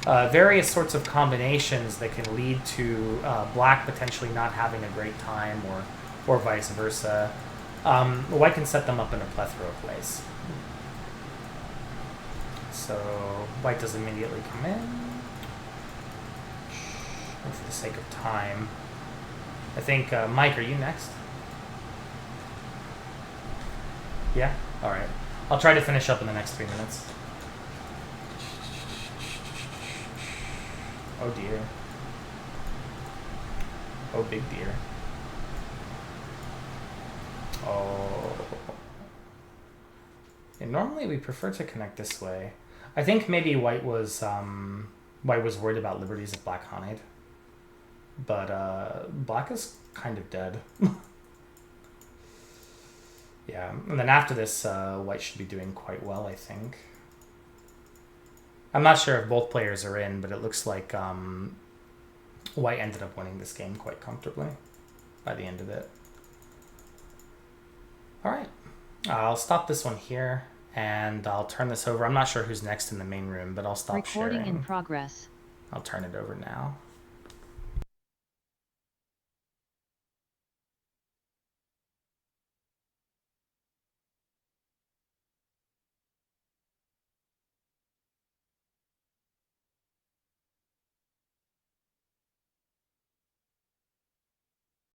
Various sorts of combinations that can lead to black potentially not having a great time or vice versa. White can set them up in a plethora of ways. So white does immediately come in. And for the sake of time, I think, Mike, are you next? Yeah? Alright. I'll try to finish up in the next 3 minutes. Oh dear. Oh big dear. Oh. And normally we prefer to connect this way. I think maybe white was worried about liberties of black Haned. But black is kind of dead. Yeah, and then after this, white should be doing quite well, I think. I'm not sure if both players are in, but it looks like white ended up winning this game quite comfortably by the end of it. All right, I'll stop this one here, and I'll turn this over. I'm not sure who's next in the main room, but I'll stop sharing.
Recording in progress.
I'll turn it over now.